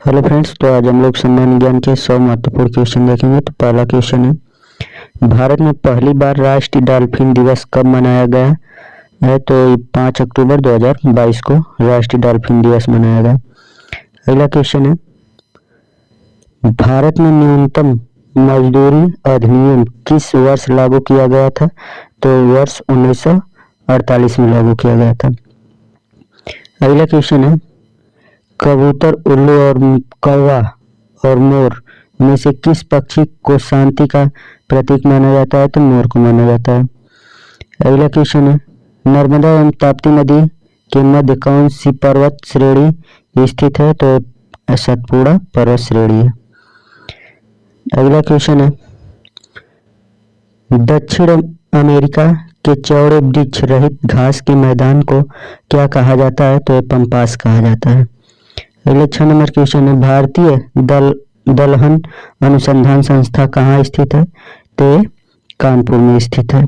Hello friends, तो आज हम लोग सामान्य ज्ञान के 100 महत्वपूर्ण क्वेश्चन देखेंगे। तो पहला क्वेश्चन है, भारत में पहली बार राष्ट्रीय डॉल्फिन दिवस कब मनाया गया है? तो 5 अक्टूबर 2022 को राष्ट्रीय डॉल्फिन दिवस मनाया गया। अगला क्वेश्चन है, भारत में न्यूनतम मजदूरी अधिनियम किस वर्ष लागू किया गया था? तो वर्ष 1948 में लागू किया गया था। अगला क्वेश्चन है, कबूतर, उल्लू और कौवा और मोर में से किस पक्षी को शांति का प्रतीक माना जाता है? तो मोर को माना जाता है। अगला क्वेश्चन है, नर्मदा एवं ताप्ती नदी के मध्य कौन सी पर्वत श्रेणी स्थित है? तो सतपुड़ा पर्वत श्रेणी है। अगला क्वेश्चन है, दक्षिण अमेरिका के चौड़े वृक्ष रहित घास के मैदान को क्या कहा जाता है? तो पम्पास कहा जाता है। अगले 6 नंबर क्वेश्चन है, भारतीय दलहन अनुसंधान संस्था कहाँ स्थित है? तो कानपुर में स्थित है।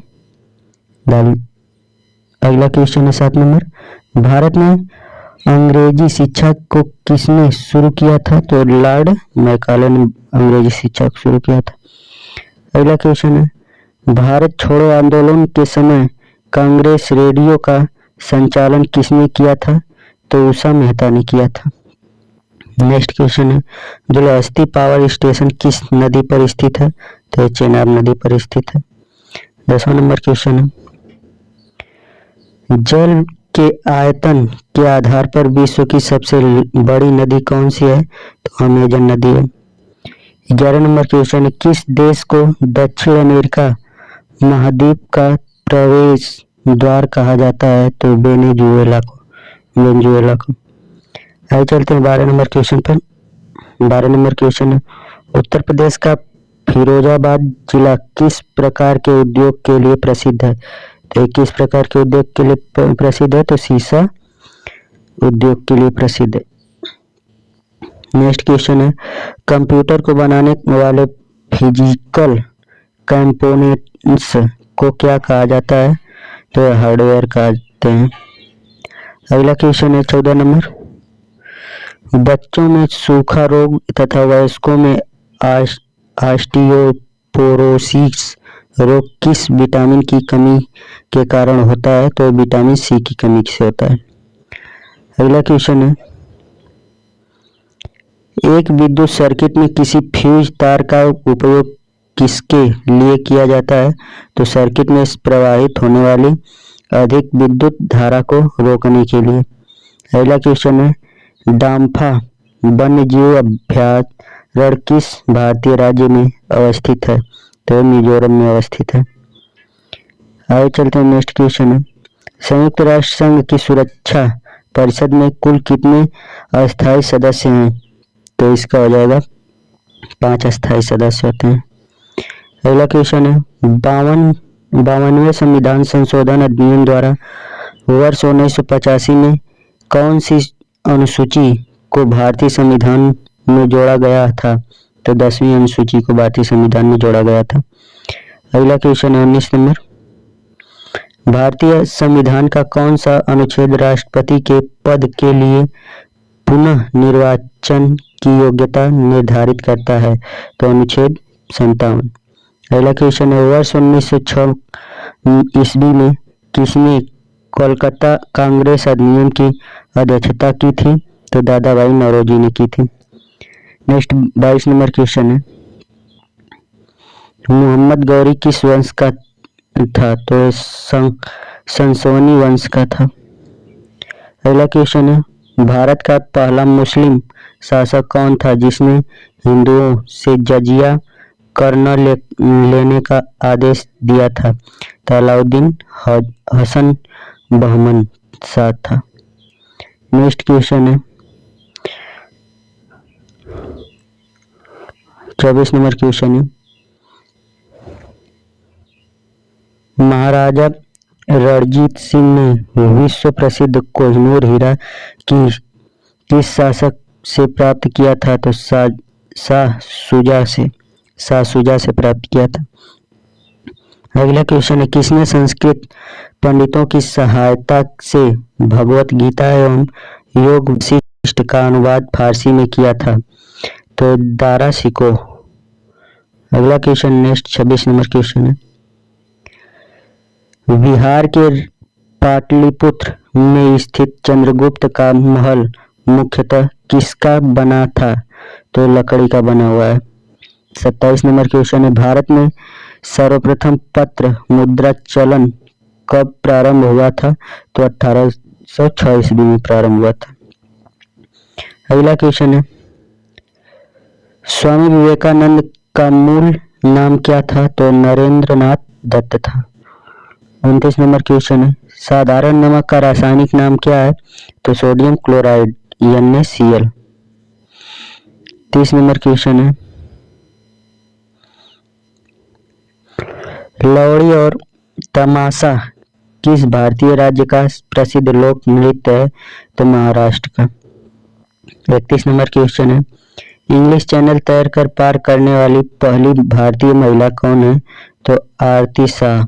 अगला क्वेश्चन है 7 नंबर, भारत में अंग्रेजी शिक्षा को किसने शुरू किया था? तो लॉर्ड मैकाले ने अंग्रेजी शिक्षा को शुरू किया था। अगला क्वेश्चन है, भारत छोड़ो आंदोलन के समय कांग्रेस रेडियो का संचालन किसने किया था? तो उषा मेहता ने किया था। नेक्स्ट क्वेश्चन है, दुलहस्ती पावर स्टेशन किस नदी पर स्थित है? तो चेनाब नदी पर स्थित है। 10वां नंबर क्वेश्चन है, जल के आयतन के आधार पर विश्व की सबसे बड़ी नदी कौन सी है? तो अमेजन नदी है। 11 नंबर क्वेश्चन है, किस देश को दक्षिण अमेरिका महाद्वीप का प्रवेश द्वार कहा जाता है? तो वेनेजुएला को। आगे चलते हैं 12 नंबर क्वेश्चन पर। 12 नंबर क्वेश्चन है, उत्तर प्रदेश का फिरोजाबाद जिला किस प्रकार के उद्योग के लिए प्रसिद्ध है? तो किस प्रकार के उद्योग के लिए प्रसिद्ध है? तो सीसा उद्योग के लिए प्रसिद्ध है। नेक्स्ट क्वेश्चन है, कंप्यूटर को बनाने वाले फिजिकल कंपोनेंट्स को क्या कहा जाता है? तो हार्डवेयर कहते हैं। अगला क्वेश्चन है 14 नंबर, बच्चों में सूखा रोग तथा वयस्कों में ऑस्टियोपोरोसिस रोग किस विटामिन की कमी के कारण होता है? तो विटामिन सी की कमी से होता है। अगला क्वेश्चन है, एक विद्युत सर्किट में किसी फ्यूज तार का उपयोग किसके लिए किया जाता है? तो सर्किट में प्रवाहित होने वाली अधिक विद्युत धारा को रोकने के लिए। अगला क्वेश्चन है, डाम्फा वन्यजीव अभयारण्य किस भारतीय राज्य में अवस्थित है? तो मिजोरम में अवस्थित है। आगे चलते हैं नेक्स्ट क्वेश्चन है, संयुक्त राष्ट्र संघ की सुरक्षा परिषद में कुल कितने अस्थायी सदस्य हैं? तो इसका हो जाएगा 5 अस्थायी सदस्य होते हैं। अगला क्वेश्चन है, 52वें संविधान संशोधन अधिनियम द्वारा वर्ष 1985 में कौन सी अनुसूची को भारतीय संविधान में जोड़ा गया था? तो 10वीं अनुसूची को भारतीय संविधान में जोड़ा गया था। अगला क्वेश्चन है 19 नंबर, भारतीय संविधान का कौन सा अनुच्छेद राष्ट्रपति के पद के लिए पुनः निर्वाचन की योग्यता निर्धारित करता है? तो अनुच्छेद 57। अगला क्वेश्चन है, वर्ष 1906 ईस्वी में किसने कोलकाता कांग्रेस अधिनियम की अध्यक्षता की थी? तो दादा भाई नौरोजी ने की थी। नेक्स्ट 22 नंबर क्वेश्चन है, मोहम्मद गौरी किस वंश का था? तो संसोनी वंश का था। अगला क्वेश्चन है, भारत का पहला मुस्लिम शासक कौन था जिसने हिंदुओं से जजिया कर न लेने का आदेश दिया था? तो अलाउद्दीन हसन बहमन शाह था। नेक्स्ट क्वेश्चन है 24 नंबर क्वेश्चन है, महाराजा रणजीत सिंह ने विश्व प्रसिद्ध कोहिनूर हीरा किस शासक से प्राप्त किया था? तो शाह शुजा से प्राप्त किया था। अगला क्वेश्चन है, किसने संस्कृत पंडितों की सहायता से भगवत गीता एवं योग वशिष्ठ टेस्ट का अनुवाद फारसी में किया था? तो दारा शिको। अगला क्वेश्चन नेक्स्ट 26 नंबर क्वेश्चन है, बिहार के पाटलिपुत्र में स्थित चंद्रगुप्त का महल मुख्यतः किसका बना था? तो लकड़ी का बना हुआ है। 27 नंबर क्वेश्चन है, भारत में सर्वप्रथम पत्र मुद्रा चलन कब प्रारंभ हुआ था? तो 1806 ईस्वी में प्रारंभ हुआ था। अगला क्वेश्चन है, स्वामी विवेकानंद का मूल नाम क्या था? तो नरेंद्रनाथ दत्त था। 29 नंबर क्वेश्चन है, साधारण नमक का रासायनिक नाम क्या है? तो sodium chloride NaCl। 30 number question है, लोहड़ी और तमाशा किस भारतीय राज्य का प्रसिद्ध लोक नृत्य है? तो महाराष्ट्र का। 31 नंबर क्वेश्चन है, इंग्लिश चैनल तैरकर पार करने वाली पहली भारतीय महिला कौन है? तो आरती शाह।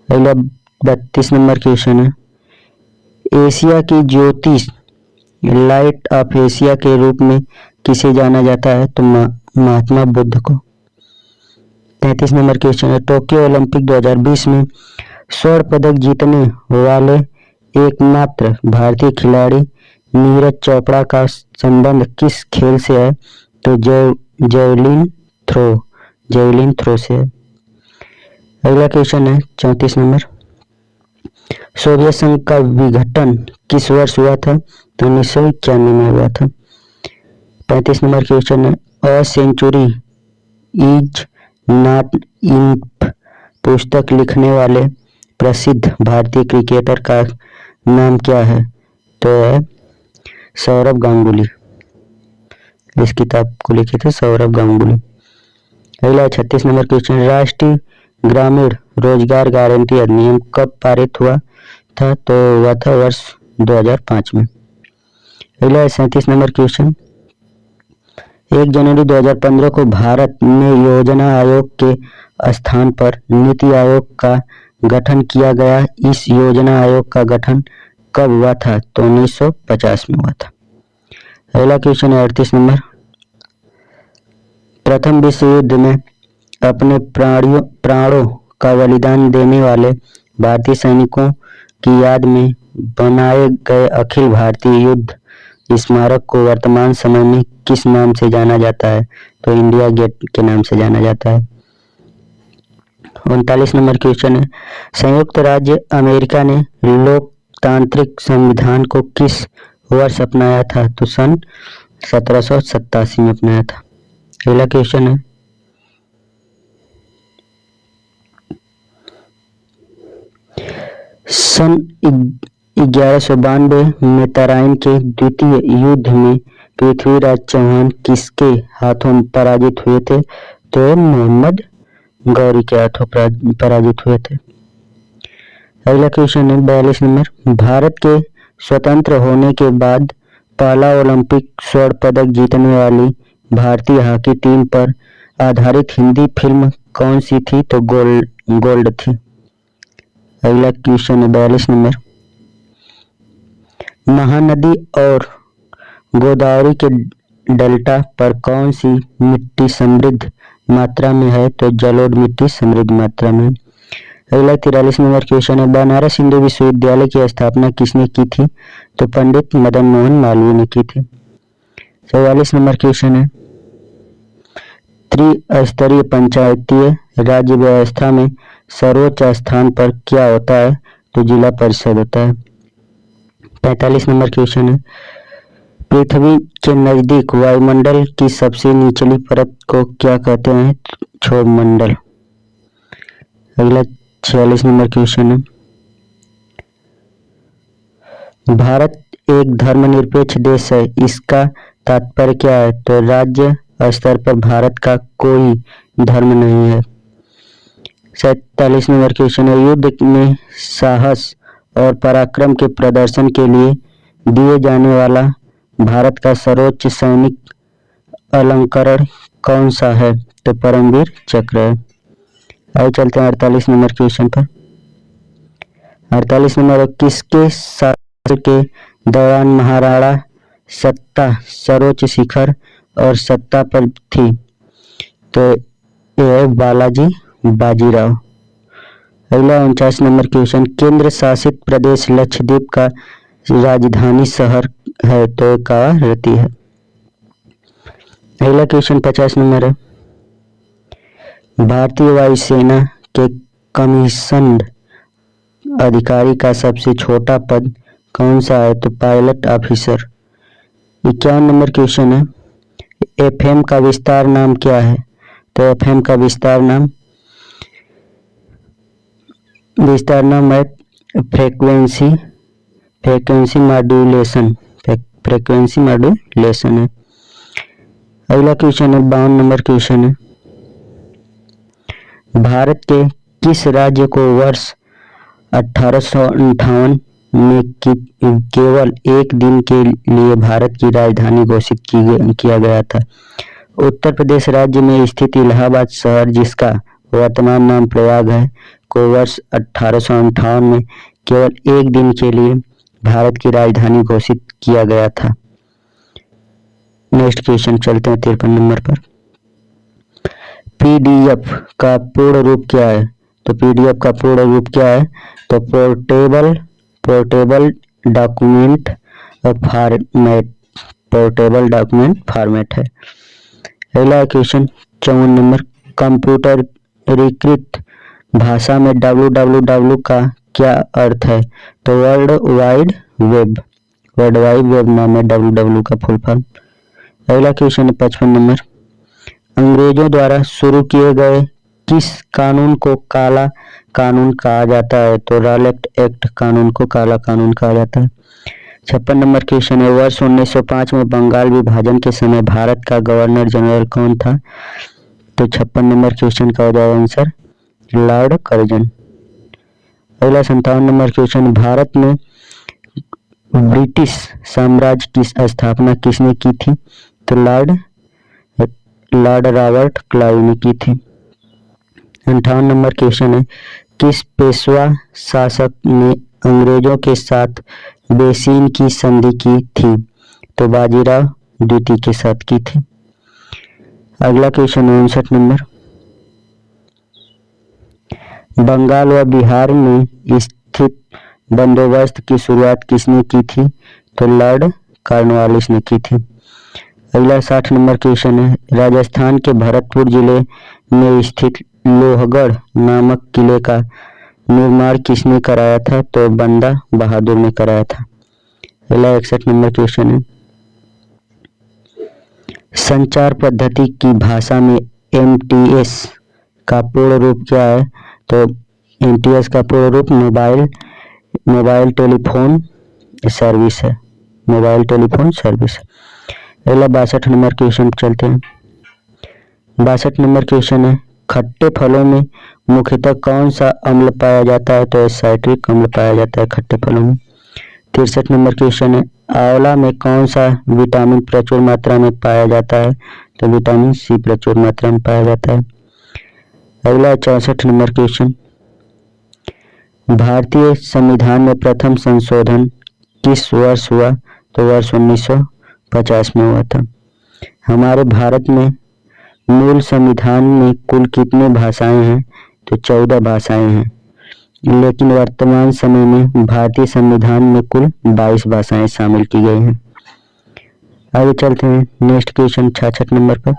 अगला 32 नंबर क्वेश्चन है, एशिया की ज्योति लाइट ऑफ एशिया के रूप में किसे जाना जाता है? तो महात्मा बुद्ध को। 33 नंबर क्वेश्चन है, टोक्यो ओलंपिक 2020 में स्वर्ण पदक जीतने वाले एकमात्र भारतीय खिलाड़ी नीरज चोपड़ा का संबंध किस खेल से है? तो जेवलिन थ्रो से है। अगला क्वेश्चन है 34 नंबर, सोवियत संघ का विघटन किस वर्ष हुआ था? तो 1991 में हुआ था। 35 नंबर क्वेश्चन है, a century is not enough पुस्तक लिखने वाले प्रसिद्ध भारतीय क्रिकेटर का नाम क्या है? तो है सौरभ गांगुली। इस किताब को लिखे थे सौरभ गांगुली। अगला 36 नंबर क्वेश्चन, राष्ट्रीय ग्रामीण रोजगार गारंटी अधिनियम कब पारित हुआ था? तो हुआ था वर्ष 2005 में। अगला 37 नंबर क्वेश्चन, 1 जनवरी 2015 को भारत में योजना आयोग के स्थान पर नीति आयोग का गठन किया गया। इस योजना आयोग का गठन कब हुआ था? तो 1950 में हुआ था। अगला क्वेश्चन है 38 नंबर, प्रथम विश्व युद्ध में अपने प्राणों का बलिदान देने वाले भारतीय सैनिकों की याद में बनाए गए अखिल भारतीय युद्ध स्मारक को वर्तमान समय में किस नाम से जाना जाता है? तो इंडिया गेट के नाम से जाना जाता है। 39 नंबर क्वेश्चन है, संयुक्त राज्य अमेरिका ने लोकतांत्रिक संविधान को किस वर्ष अपनाया था? तो सन 1787 में अपनाया था। अगला क्वेश्चन है, सन 1192 में तराइन के द्वितीय युद्ध में पृथ्वीराज चौहान किसके हाथों पराजित हुए थे? तो मोहम्मद गौरी के हाथों पराजित हुए थे। अगला क्वेश्चन है 42 नंबर, भारत के स्वतंत्र होने के बाद पहला ओलंपिक स्वर्ण पदक जीतने वाली भारतीय हॉकी टीम पर आधारित हिंदी फिल्म कौन सी थी? तो गोल्ड थी। अगला क्वेश्चन है 42 नंबर, महानदी और गोदावरी के डेल्टा पर कौन सी मिट्टी समृद्ध मात्रा में है? तो जलोढ़ मिट्टी समृद्ध मात्रा में। अगला 43 नंबर क्वेश्चन है, बनारस हिंदू विश्वविद्यालय की स्थापना किसने की थी? तो पंडित मदन मोहन मालवीय ने की थी। 44 नंबर क्वेश्चन है, त्रिस्तरीय पंचायतीय राज्य व्यवस्था में सर्वोच्च स्थान पर क्या होता है? तो जिला परिषद होता है। 45 नंबर क्वेश्चन है, पृथ्वी के नजदीक वायुमंडल की सबसे निचली परत को क्या कहते हैं? क्षोभ मंडल। अगला 46 नंबर क्वेश्चन है, भारत एक धर्मनिरपेक्ष देश है, इसका तात्पर्य क्या है? तो राज्य स्तर पर भारत का कोई धर्म नहीं है। 47 नंबर क्वेश्चन है, युद्ध में साहस और पराक्रम के प्रदर्शन के लिए दिए जाने वाला भारत का सर्वोच्च सैनिक अलंकरण कौन सा है? तो परमवीर चक्र है। आइए चलते हैं 48 नंबर क्वेश्चन पर। 48 नंबर, किसके शासन के दौरान महाराणा सत्ता सर्वोच्च शिखर और सत्ता पर थी? तो यह बालाजी बाजीराव। अगला 49 नंबर क्वेश्चन, केंद्र शासित प्रदेश लक्षद्वीप का राजधानी शहर है? तो कवारत्ती है। अगला क्वेश्चन 50 नंबर है, भारतीय वायुसेना के कमीशन्ड अधिकारी का सबसे छोटा पद कौन सा है? तो पायलट ऑफिसर। 51 नंबर क्वेश्चन है, एफएम का विस्तार नाम क्या है? तो एफएम का विस्तार नाम है फ्रीक्वेंसी मॉड्यूलेशन है। अगला क्वेश्चन है 52 नंबर क्वेश्चन है, भारत के किस राज्य को वर्ष 1858 में केवल एक दिन के लिए भारत की राजधानी घोषित किया गया था? उत्तर प्रदेश राज्य में स्थित इलाहाबाद शहर, जिसका वर्तमान नाम प्रयाग है, को वर्ष 1858 में केवल एक दिन के लिए भारत की राजधानी घोषित किया गया था। नेक्स्ट क्वेश्चन चलते हैं 53 नंबर पर, पीडीएफ का पूर्ण रूप क्या है? तो पीडीएफ का पूर्ण रूप क्या है? तो पोर्टेबल डॉक्यूमेंट फॉर्मेट है। अगला क्वेश्चन 54 नंबर, कंप्यूटरीकृत भाषा में www का क्या अर्थ है? तो वर्ल्ड वाइड वेब नाम है www का फुल फॉर्म। अगला क्वेश्चन 55 नंबर, अंग्रेजों द्वारा शुरू किए गए किस कानून को काला कानून कहा जाता है? तो रॉलेट एक्ट कानून को काला कानून कहा जाता है। 56 नंबर क्वेश्चन है, वर्ष 1905 में बंगाल विभाजन के समय भारत का गवर्नर जनरल कौन था? तो 56 नंबर क्वेश्चन का हो जाएगा आंसर लॉर्ड कर्जन। अगला 57 नंबर क्वेश्चन, भारत में ब्रिटिश साम्राज्य की स्थापना किसने की थी? तो लॉर्ड रॉबर्ट क्लाइव ने की थी। 58 नंबर क्वेश्चन है, किस पेशवा शासक ने अंग्रेजों के साथ बेसीन की संधि की थी? तो बाजीराव द्वितीय के साथ की थी। अगला क्वेश्चन 59 नंबर, बंगाल व बिहार में स्थित बंदोबस्त की शुरुआत किसने की थी? तो लॉर्ड कॉर्नवालिस ने की थी। अगला 60 नंबर क्वेश्चन है, राजस्थान के भरतपुर जिले में स्थित लोहगढ़ नामक किले का निर्माण किसने कराया था? तो बंदा बहादुर ने कराया था। अगला 61 नंबर क्वेश्चन है, संचार पद्धति की भाषा में एमटीएस का पूर्ण रूप क्या है? तो एमटीएस का पूर्ण रूप मोबाइल टेलीफोन सर्विस है, मोबाइल टेलीफोन सर्विस। अगला 62 नंबर क्वेश्चन चलते हैं। 62 नंबर क्वेश्चन है, खट्टे फलों में मुख्यतः कौन सा अम्ल पाया जाता है? तो साइट्रिक अम्ल पाया जाता है खट्टे फलों में। 63 नंबर क्वेश्चन है, आंवला में कौन सा विटामिन प्रचुर मात्रा में पाया जाता है? तो विटामिन सी प्रचुर मात्रा में पाया जाता है। अगला 64 नंबर क्वेश्चन, भारतीय संविधान में प्रथम संशोधन किस वर्ष हुआ? तो वर्ष 1950 में हुआ था। हमारे भारत में मूल संविधान में कुल कितनी भाषाएं हैं? तो 14 भाषाएं हैं, लेकिन वर्तमान समय में भारतीय संविधान में कुल 22 भाषाएं शामिल की गई हैं। आगे चलते हैं नेक्स्ट क्वेश्चन 66 नंबर पर।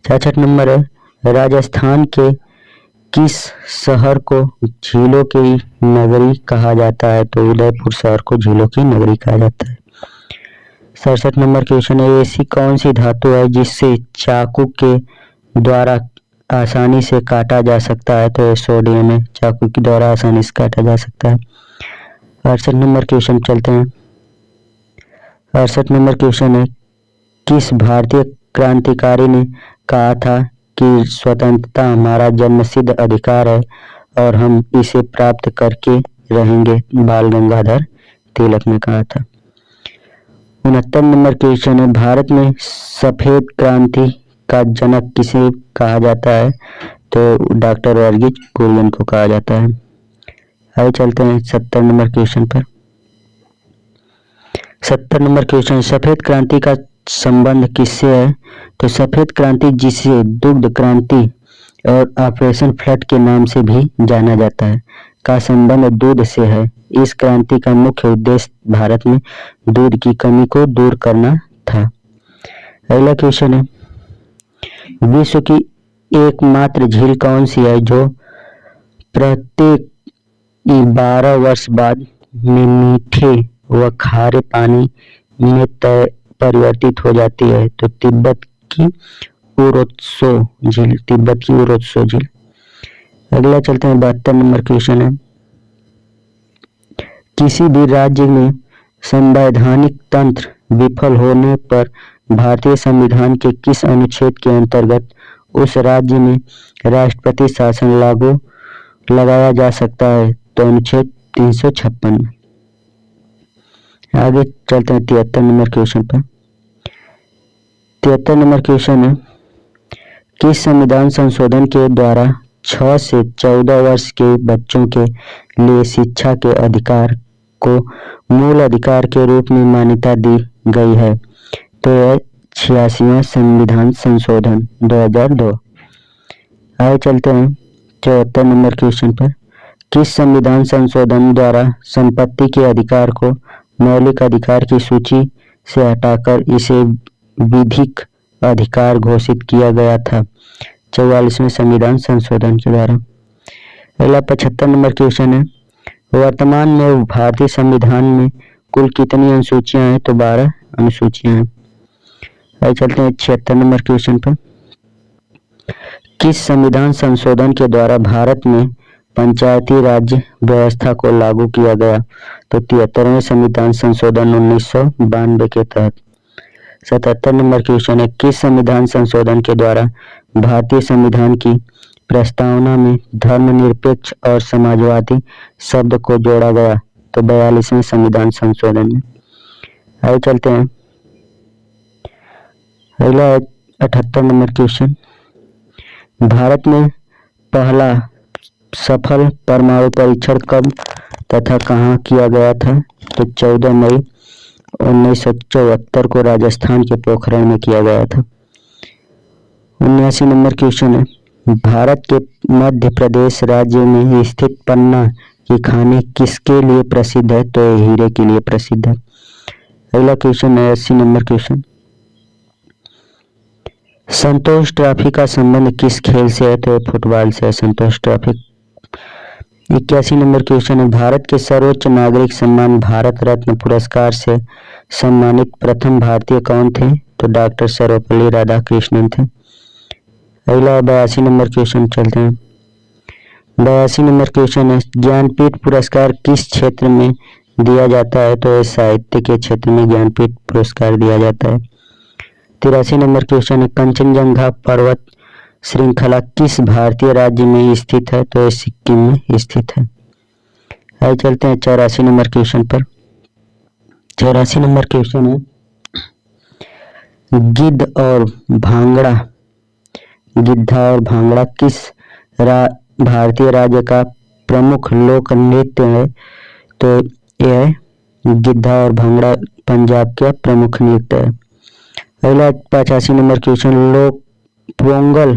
66 नंबर है, राजस्थान के किस शहर को झीलों की नगरी कहा जाता है? तो उदयपुर शहर को झीलों की नगरी कहा जाता है। 67 नंबर क्वेश्चन है, ऐसी कौन सी धातु है जिससे चाकू के द्वारा आसानी से काटा जा सकता है? तो सोडियम है, चाकू के द्वारा आसानी से काटा जा सकता है। 68 नंबर क्वेश्चन चलते हैं। 68 नंबर क्वेश्चन है, किस भारतीय क्रांतिकारी ने कहा था कि स्वतंत्रता हमारा जन्मसिद्ध अधिकार है और हम इसे प्राप्त करके रहेंगे? बाल गंगाधर तिलक ने कहा था। 69 नंबर क्वेश्चन है, भारत में सफेद क्रांति का जनक किसे कहा जाता है? तो डॉक्टर वर्गीज कुरियन को कहा जाता है। आगे चलते हैं 70 नंबर क्वेश्चन पर। 70 नंबर क्वेश्चन, सफेद क्रांति का संबंध किससे है? तो सफेद क्रांति, जिसे दुग्ध क्रांति और ऑपरेशन फ्लड के नाम से भी जाना जाता है, का संबंध दूध से है। इस क्रांति का मुख्य उद्देश्य भारत में दूध की कमी को दूर करना था। अगला क्वेश्चन है, विश्व की एकमात्र झील कौन सी है जो प्रत्येक 12 वर्ष बाद में मीठे व खारे पानी में परिवर्तित हो जाती है? तो तिब्बत की उरोत्सो झील, तिब्बत की उरोत्सो झील। अगला चलते हैं, 72 नंबर क्वेश्चन है, किसी भी राज्य में संवैधानिक तंत्र विफल होने पर भारतीय संविधान के किस अनुच्छेद के अंतर्गत उस राज्य में राष्ट्रपति शासन लागू लगाया जा सकता है? तो अनुच्छेद 356। आगे चलते हैं 73 नंबर क्वेश्चन पर। 73 नंबर क्वेश्चन है, किस संविधान संशोधन के द्वारा 6 से 14 वर्ष के बच्चों के लिए शिक्षा के अधिकार को मूल अधिकार के रूप में मान्यता दी गई है? तो यह 86वां संविधान संशोधन 2002। आगे चलते हैं 74 नंबर क्वेश्चन पर, किस संविधान संशोधन द्वारा संपत्ति के अधिकार को मौलिक अधिकार की सूची से हटाकर इसे विधिक अधिकार घोषित किया गया था? 44वें संविधान संशोधन के द्वारा। अगला 75 नंबर क्वेश्चन है, वर्तमान में भारतीय संविधान में कुल कितनी अनुसूचियां हैं? तो 12 अनुसूचियां हैं। आगे चलते हैं 76 नंबर क्वेश्चन पर, किस संविधान संशोधन के द्वारा भारत में पंचायती राज व्यवस्था को लागू किया गया? तो 73वें संविधान संशोधन 1992 के तहत। 77 नंबर क्वेश्चन है, किस संविधान संशोधन के द्वारा भारतीय संविधान की प्रस्तावना में धर्मनिरपेक्ष और समाजवादी शब्द को जोड़ा गया? तो 42वें संविधान संशोधन में। आगे चलते हैं, अगला 78 नंबर क्वेश्चन, भारत में पहला सफल परमाणु परीक्षण कब तथा कहाँ किया गया था? तो 14 मई 1974 को राजस्थान के पोखरण में किया गया था। 79 नंबर क्वेश्चन है, भारत के मध्य प्रदेश राज्य में स्थित पन्ना की खानी किसके लिए प्रसिद्ध है? तो हीरे के लिए प्रसिद्ध है। अगला क्वेश्चन है 80 नंबर क्वेश्चन, संतोष ट्रॉफी का संबंध किस खेल से है? तो फुटबॉल से है संतोष ट्रॉफी। 81 नंबर क्वेश्चन है, भारत के सर्वोच्च नागरिक सम्मान भारत रत्न पुरस्कार से सम्मानित प्रथम भारतीय कौन थे? तो डॉक्टर सर्वपल्ली राधाकृष्णन थे। अगला 82 नंबर क्वेश्चन चलते हैं। 82 नंबर क्वेश्चन है, ज्ञानपीठ पुरस्कार किस क्षेत्र में दिया जाता है? तो साहित्य के क्षेत्र में ज्ञानपीठ पुरस्कार दिया जाता है। 83 नंबर क्वेश्चन है, कंचनजंगा पर्वत श्रृंखला किस भारतीय राज्य में स्थित है? तो सिक्किम में स्थित है। आगे चलते हैं 84 नंबर क्वेश्चन पर। 84 नंबर क्वेश्चन है, गिद्ध और भांगड़ा किस भारतीय राज्य का प्रमुख लोक नृत्य है? तो यह गिद्धा और भांगड़ा पंजाब का प्रमुख नृत्य है। अगला 85 नंबर क्वेश्चन, लोक पोंगल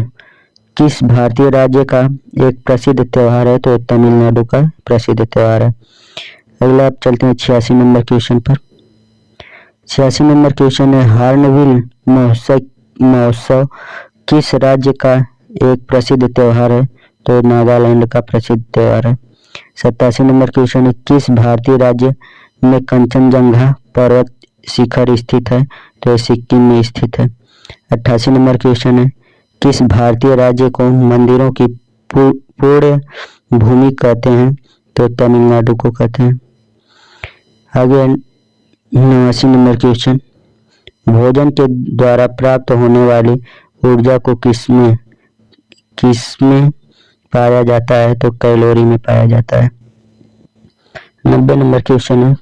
किस भारतीय राज्य का एक प्रसिद्ध त्योहार है? तो तमिलनाडु का प्रसिद्ध त्योहार है। अगला चलते हैं 86 नंबर क्वेश्चन पर। 86 नंबर क्वेश्चन है, हार्नबिल महोत्सव किस राज्य का एक प्रसिद्ध त्योहार है? तो नागालैंड का प्रसिद्ध त्योहार है। 87 नंबर क्वेश्चन है, किस भारतीय राज्य में कंचनजंगा पर्वत शिखर स्थित है? तो सिक्किम में स्थित है। 88 नंबर क्वेश्चन है, किस भारतीय राज्य को मंदिरों की पूर्ण भूमि कहते हैं? तो तमिलनाडु को कहते हैं। आगे 89 नंबर क्वेश्चन, भोजन के द्वारा प्राप्त होने वाली ऊर्जा को किसमें पाया जाता है? तो कैलोरी में पाया जाता है। 90 नंबर क्वेश्चन है,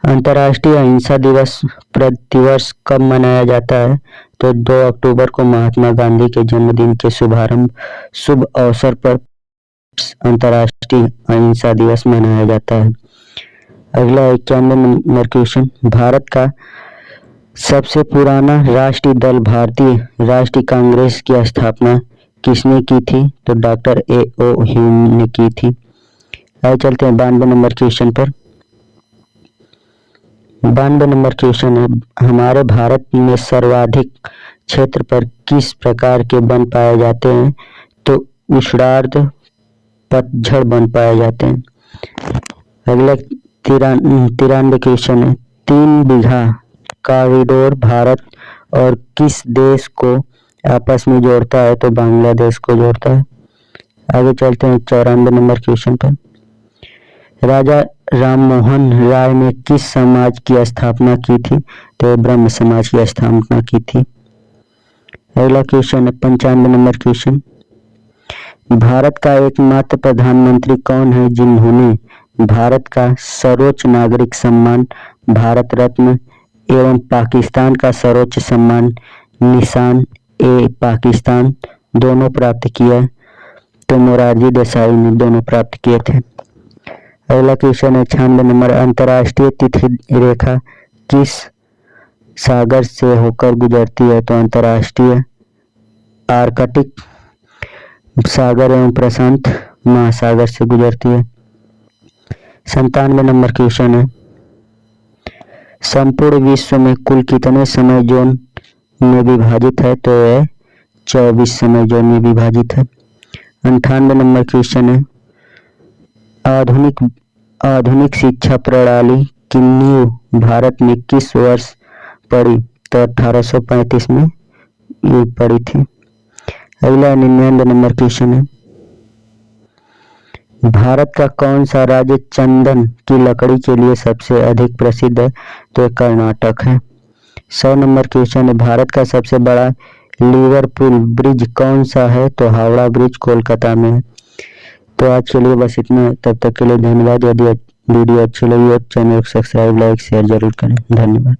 अंतर्राष्ट्रीय अहिंसा दिवस प्रतिवर्ष कब मनाया जाता है? तो 2 अक्टूबर को महात्मा गांधी के जन्मदिन के शुभ अवसर पर अंतर्राष्ट्रीय अहिंसा दिवस मनाया जाता है। अगला 91 नंबर क्वेश्चन, भारत का सबसे पुराना राष्ट्रीय दल भारतीय राष्ट्रीय कांग्रेस की स्थापना किसने की थी? तो डॉक्टर A.O. ह्यूम ने की थी। आगे चलते हैं 92 नंबर क्वेश्चन पर। 92 नंबर क्वेश्चन है, हमारे भारत में सर्वाधिक क्षेत्र पर किस प्रकार के वन पाए जाते हैं? तो उष्णार्ध पतझड़ वन पाए जाते हैं। अगला 93 क्वेश्चन है, 3 बीघा कॉरिडोर भारत और किस देश को आपस में जोड़ता है? तो बांग्लादेश को जोड़ता है। आगे चलते हैं 94 नंबर क्वेश्चन पर। राजा राममोहन राय ने किस समाज की स्थापना की थी? तो ब्रह्म समाज की स्थापना की थी। अगला क्वेश्चन है 95 नंबर क्वेश्चन, भारत का एकमात्र प्रधानमंत्री कौन है जिन्होंने भारत का सर्वोच्च नागरिक सम्मान भारत रत्न एवं पाकिस्तान का सर्वोच्च सम्मान निशान-ए-पाकिस्तान दोनों प्राप्त किया? तो मोरारजी देसाई ने दोनों प्राप्त किए थे। अगला क्वेश्चन है 96 नंबर, अंतर्राष्ट्रीय तिथि रेखा किस सागर से होकर गुजरती है? तो अंतर्राष्ट्रीय आर्कटिक सागर एवं प्रशांत महासागर से गुजरती है। 97 नंबर क्वेश्चन है, संपूर्ण विश्व में कुल कितने समय जोन में विभाजित है? तो यह 24 समय जोन में विभाजित है। 98 नंबर क्वेश्चन है, आधुनिक शिक्षा प्रणाली की नींव भारत में किस वर्ष पड़ी? तो 1835 में ये पड़ी थी। अगला 99 नंबर क्वेश्चन है, भारत का कौन सा राज्य चंदन की लकड़ी के लिए सबसे अधिक प्रसिद्ध है? तो कर्नाटक है। 100 नंबर क्वेश्चन है, भारत का सबसे बड़ा लिवरपूल ब्रिज कौन सा है? तो हावड़ा ब्रिज कोलकाता में है। तो आज के लिए बस इतना, तब तक के लिए धन्यवाद। यदि वीडियो अच्छी लगी हो तो चैनल को सब्सक्राइब, लाइक, शेयर जरूर करें। धन्यवाद।